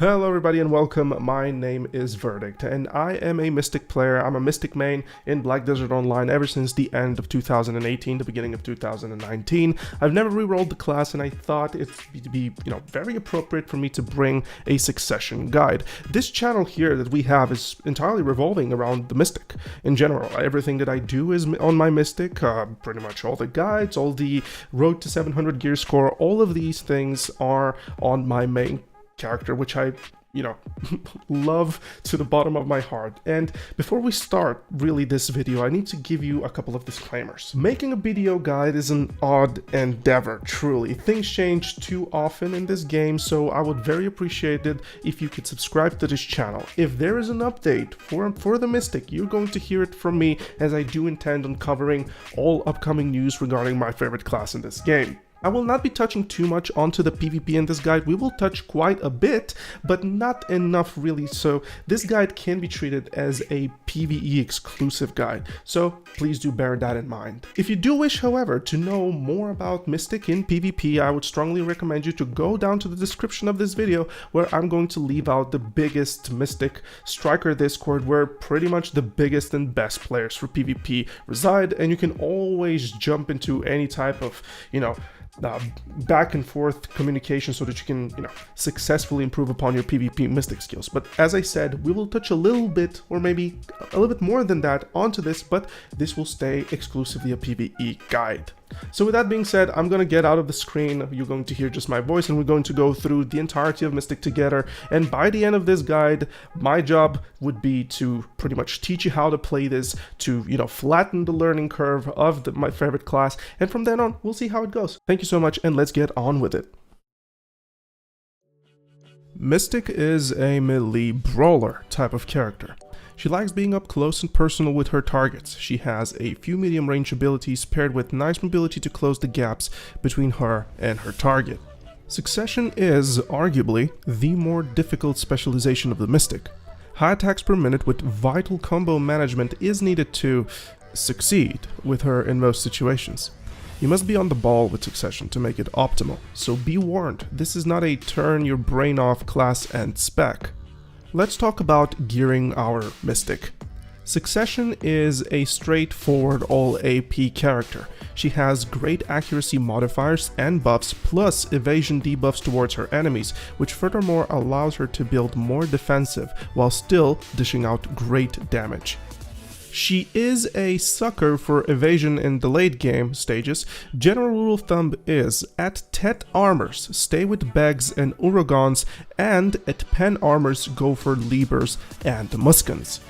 Hello everybody and welcome. My name is Verdict and I am a Mystic player. I'm a Mystic main in Black Desert Online ever since the end of 2018, the beginning of 2019. I've never rerolled the class and I thought it'd be very appropriate for me to bring a succession guide. This channel here that we have is entirely revolving around the Mystic in general. Everything that I do is on my Mystic, pretty much all the guides, all the road to 700 gear score, all of these things are on my main character, which I love to the bottom of my heart. And before we start really this video, I need to give you a couple of disclaimers. Making a video guide is an odd endeavor, truly. Things change too often in this game, so I would very appreciate it if you could subscribe to this channel. If there is an update for the Mystic, you're going to hear it from me, as I do intend on covering all upcoming news regarding my favorite class in this game. I will not be touching too much onto the PvP in this guide. We will touch quite a bit, but not enough really, so this guide can be treated as a PvE exclusive guide, so please do bear that in mind. If you do wish, however, to know more about Mystic in PvP, I would strongly recommend you to go down to the description of this video, where I'm going to leave out the biggest Mystic Striker Discord, where pretty much the biggest and best players for PvP reside, and you can always jump into any type of, back and forth communication so that you can, successfully improve upon your PvP Mystic skills. But as I said, we will touch a little bit, or maybe a little bit more than that, onto this, but this will stay exclusively a PvE guide. So with that being said, I'm going to get out of the screen, you're going to hear just my voice, and we're going to go through the entirety of Mystic together. And by the end of this guide, my job would be to pretty much teach you how to play this, to, flatten the learning curve of my favorite class, and from then on, we'll see how it goes. Thank you so much, and let's get on with it. Mystic is a melee brawler type of character. She likes being up close and personal with her targets. She has a few medium range abilities paired with nice mobility to close the gaps between her and her target. Succession is, arguably, the more difficult specialization of the Mystic. High attacks per minute with vital combo management is needed to succeed with her in most situations. You must be on the ball with Succession to make it optimal, so be warned, this is not a turn your brain off class and spec. Let's talk about gearing our Mystic. Succession is a straightforward all AP character. She has great accuracy modifiers and buffs, plus evasion debuffs towards her enemies, which furthermore allows her to build more defensive while still dishing out great damage. She is a sucker for evasion in the late game stages. General rule of thumb is, at Tet armors, stay with Begs and Uragons, and at Pen armors, go for Libers and Muskans.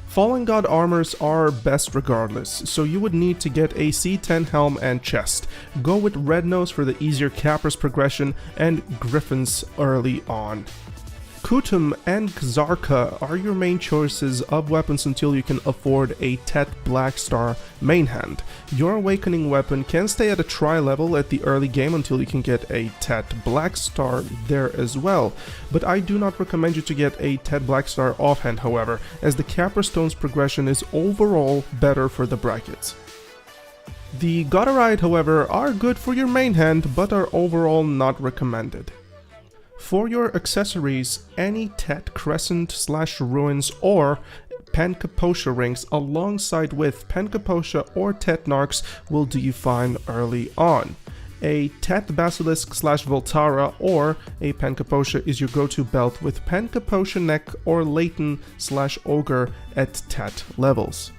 Fallen God armors are best regardless, so you would need to get a C10 helm and chest. Go with Red Nose for the easier Capras progression, and Griffins early on. Kutum and Xarka are your main choices of weapons until you can afford a Tet Black Star main hand. Your awakening weapon can stay at a tri-level at the early game until you can get a Tet Black Star there as well, but I do not recommend you to get a Tet Black Star offhand, however, as the Capra Stone's progression is overall better for the brackets. The Godorite, however, are good for your main hand, but are overall not recommended. For your accessories, any Tet Crescent/Ruins or Pancapotia rings alongside with Pancapotia or Tet Narcs will do you fine early on. A Tet Basilisk/Voltara or a Pancapotia is your go-to belt with Pancapotia neck or Leighton/Ogre at Tet levels.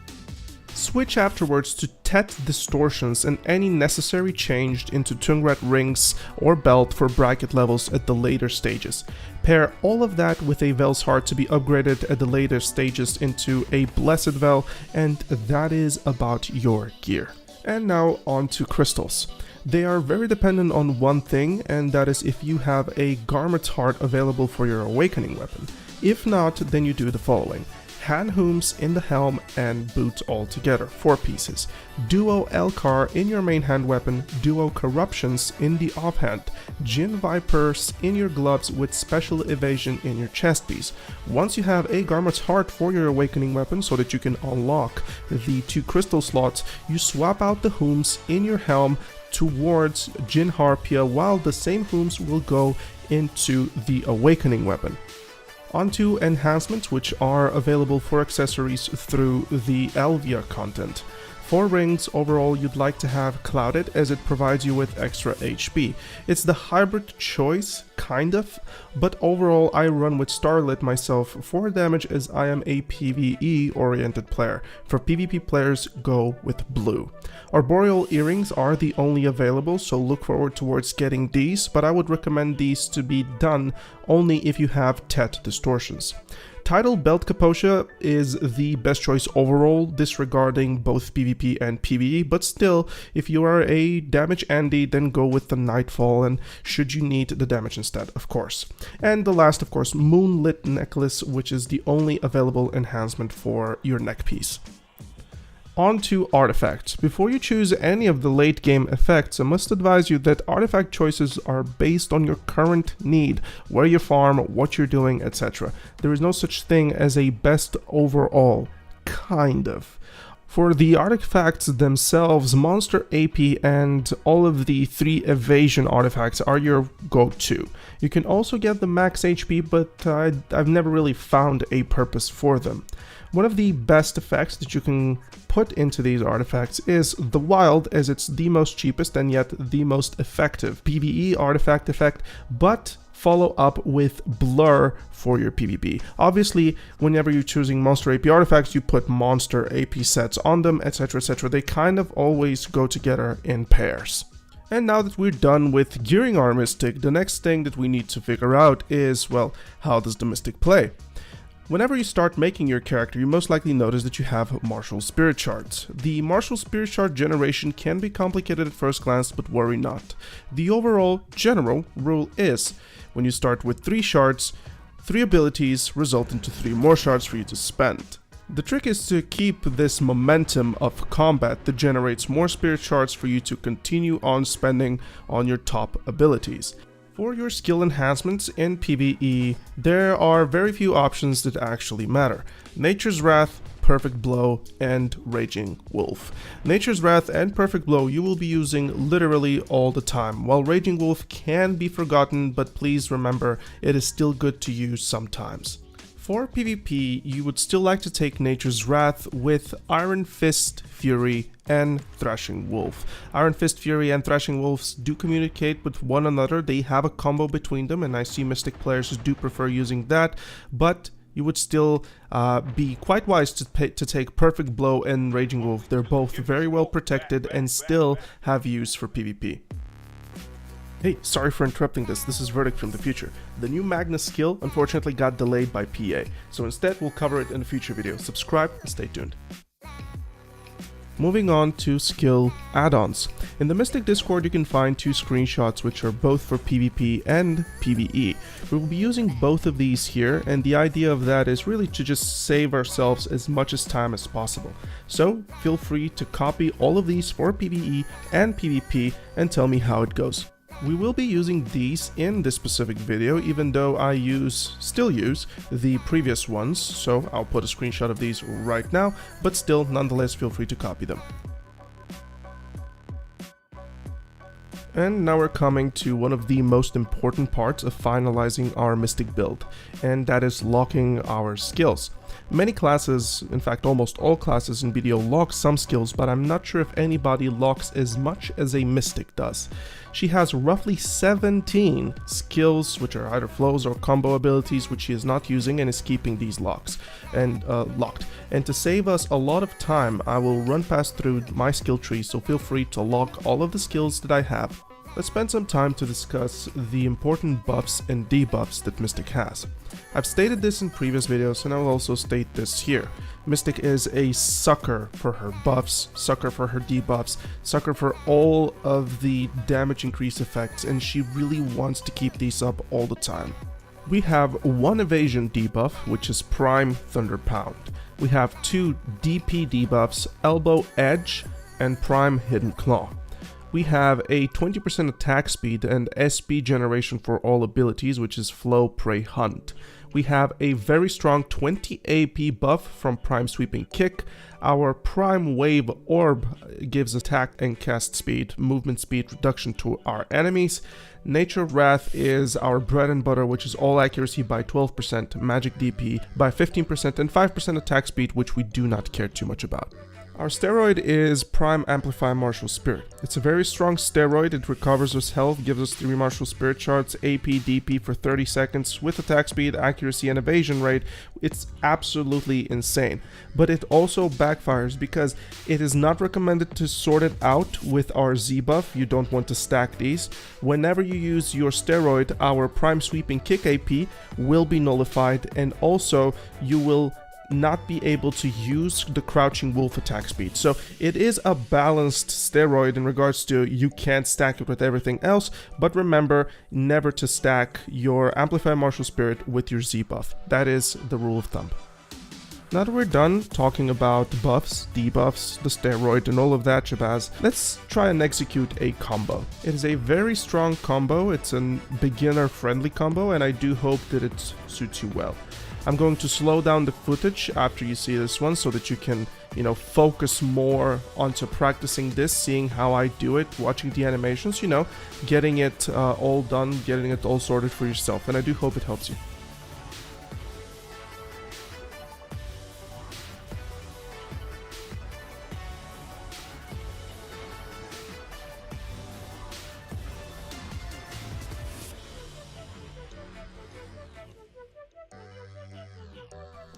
Switch afterwards to Tet Distortions and any necessary change into Tungrat rings or belt for bracket levels at the later stages. Pair all of that with a Vel's Heart to be upgraded at the later stages into a Blessed Vel, and that is about your gear. And now on to crystals. They are very dependent on one thing, and that is if you have a Garmet's Heart available for your awakening weapon. If not, then you do the following. Hand Hooms in the helm and boots all together, 4 pieces. Duo Elcar in your main hand weapon, Duo Corruptions in the offhand, Jin Vipers in your gloves with special evasion in your chest piece. Once you have a Garmet's Heart for your awakening weapon so that you can unlock the 2 crystal slots, you swap out the Hooms in your helm towards Jin Harpia, while the same Hooms will go into the Awakening weapon. Onto enhancements, which are available for accessories through the Elvia content. For rings, overall you'd like to have Clouded, as it provides you with extra HP. It's the hybrid choice, kind of, but overall I run with Starlit myself for damage, as I am a PvE oriented player. For PvP players, go with blue. Arboreal earrings are the only available, so look forward towards getting these, but I would recommend these to be done only if you have Tet distortions. Tidal Belt Capotia is the best choice overall, disregarding both PvP and PvE, but still, if you are a damage Andy, then go with the Nightfall, and should you need the damage instead, of course. And the last, of course, Moonlit Necklace, which is the only available enhancement for your neck piece. On to artifacts. Before you choose any of the late game effects, I must advise you that artifact choices are based on your current need, where you farm, what you're doing, etc. There is no such thing as a best overall, kind of. For the artifacts themselves, Monster AP and all of the 3 evasion artifacts are your go-to. You can also get the max HP, but I've never really found a purpose for them. One of the best effects that you can put into these artifacts is the Wild, as it's the most cheapest and yet the most effective PvE artifact effect, but follow up with Blur for your PvP. Obviously, whenever you're choosing Monster AP artifacts, you put Monster AP sets on them, etc, etc. They kind of always go together in pairs. And now that we're done with gearing our Mystic, the next thing that we need to figure out is, well, how does the Mystic play? Whenever you start making your character, you most likely notice that you have Martial Spirit Shards. The Martial Spirit Shard generation can be complicated at first glance, but worry not. The overall general rule is, when you start with 3 shards, 3 abilities result into 3 more shards for you to spend. The trick is to keep this momentum of combat that generates more Spirit Shards for you to continue on spending on your top abilities. For your skill enhancements in PvE, there are very few options that actually matter. Nature's Wrath, Perfect Blow, and Raging Wolf. Nature's Wrath and Perfect Blow you will be using literally all the time, while Raging Wolf can be forgotten, but please remember it is still good to use sometimes. For PvP, you would still like to take Nature's Wrath with Iron Fist, Fury, and Thrashing Wolf. Iron Fist, Fury, and Thrashing Wolves do communicate with one another. They have a combo between them, and I see Mystic players who do prefer using that, but you would still be quite wise to take Perfect Blow and Raging Wolf. They're both very well protected and still have use for PvP. Hey, sorry for interrupting this is Verdict from the future. The new Magnus Skill unfortunately got delayed by PA, so instead we'll cover it in a future video. Subscribe and stay tuned. Moving on to skill add-ons. In the Mystic Discord you can find 2 screenshots which are both for PvP and PvE. We will be using both of these here, and the idea of that is really to just save ourselves as much time as possible. So feel free to copy all of these for PvE and PvP and tell me how it goes. We will be using these in this specific video, even though I still use the previous ones, so I'll put a screenshot of these right now, but still, nonetheless, feel free to copy them. And now we're coming to one of the most important parts of finalizing our Mystic build, and that is locking our skills. Many classes, in fact almost all classes in BDO lock some skills, but I'm not sure if anybody locks as much as a Mystic does. She has roughly 17 skills, which are either flows or combo abilities, which she is not using and is keeping these locked. And to save us a lot of time, I will run past through my skill tree, so feel free to lock all of the skills that I have. Let's spend some time to discuss the important buffs and debuffs that Mystic has. I've stated this in previous videos and I will also state this here. Mystic is a sucker for her buffs, sucker for her debuffs, sucker for all of the damage increase effects, and she really wants to keep these up all the time. We have 1 evasion debuff, which is Prime Thunder Pound. We have 2 DP debuffs, Elbow Edge and Prime Hidden Claw. We have a 20% attack speed and SP generation for all abilities, which is Flow, Prey, Hunt. We have a very strong 20 AP buff from Prime Sweeping Kick. Our Prime Wave Orb gives attack and cast speed, movement speed reduction to our enemies. Nature Wrath is our bread and butter, which is all accuracy by 12%, magic DP by 15%, and 5% attack speed, which we do not care too much about. Our steroid is Prime Amplify Martial Spirit. It's a very strong steroid. It recovers us health, gives us 3 Martial Spirit Shards, AP, DP for 30 seconds with attack speed, accuracy, and evasion rate. It's absolutely insane. But it also backfires because it is not recommended to sort it out with our Z buff. You don't want to stack these. Whenever you use your steroid, our Prime Sweeping Kick AP will be nullified, and also you will not be able to use the Crouching Wolf attack speed. So it is a balanced steroid in regards to you can't stack it with everything else, but remember never to stack your Amplify Martial Spirit with your Z buff. That is the rule of thumb. Now that we're done talking about buffs, debuffs, the steroid, and all of that shabazz, let's try and execute a combo. It is a very strong combo. It's a beginner-friendly combo, and I do hope that it suits you well. I'm going to slow down the footage after you see this one so that you can, focus more onto practicing this, seeing how I do it, watching the animations, getting it all done, getting it all sorted for yourself. And I do hope it helps you.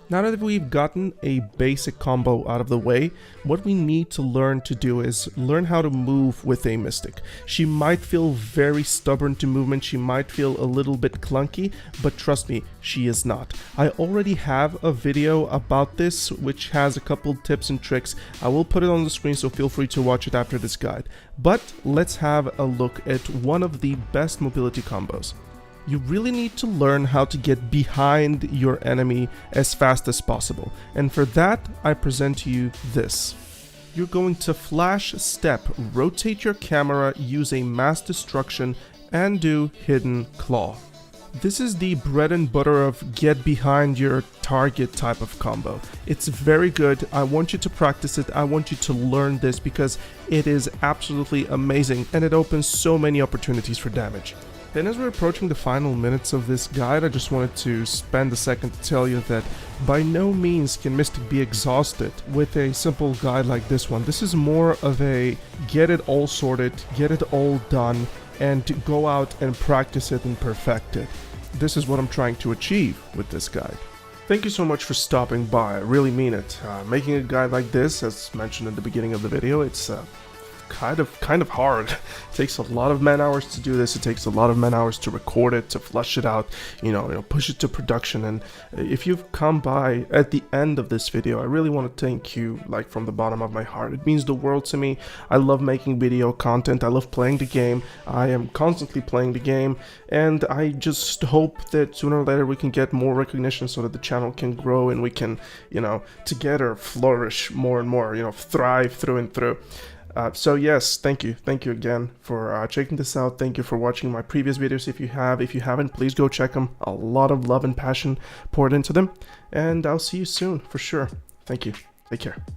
Now that we've gotten a basic combo out of the way, what we need to learn to do is learn how to move with a Mystic. She might feel very stubborn to movement, she might feel a little bit clunky, but trust me, she is not. I already have a video about this which has a couple tips and tricks. I will put it on the screen, so feel free to watch it after this guide. But let's have a look at one of the best mobility combos. You really need to learn how to get behind your enemy as fast as possible. And for that, I present to you this. You're going to flash step, rotate your camera, use a mass destruction, and do hidden claw. This is the bread and butter of get behind your target type of combo. It's very good. I want you to practice it. I want you to learn this because it is absolutely amazing and it opens so many opportunities for damage. Then as we're approaching the final minutes of this guide, I just wanted to spend a second to tell you that by no means can Mystic be exhausted with a simple guide like this one. This is more of a get it all sorted, get it all done, and to go out and practice it and perfect it. This is what I'm trying to achieve with this guide. Thank you so much for stopping by, I really mean it. Making a guide like this, as mentioned at the beginning of the video, it's kind of hard. It takes a lot of man hours to do this. It takes a lot of man hours to record it, to flush it out, push it to production. And if you've come by at the end of this video, I really want to thank you, like, from the bottom of my heart. It means the world to me. I love making video content. I love playing the game. I am constantly playing the game, and I just hope that sooner or later we can get more recognition so that the channel can grow and we can, together flourish more and more, thrive through and through. So yes, thank you again for checking this out. Thank you for watching my previous videos. If you haven't, please go check them. A lot of love and passion poured into them, and I'll see you soon for sure. Thank you. Take care.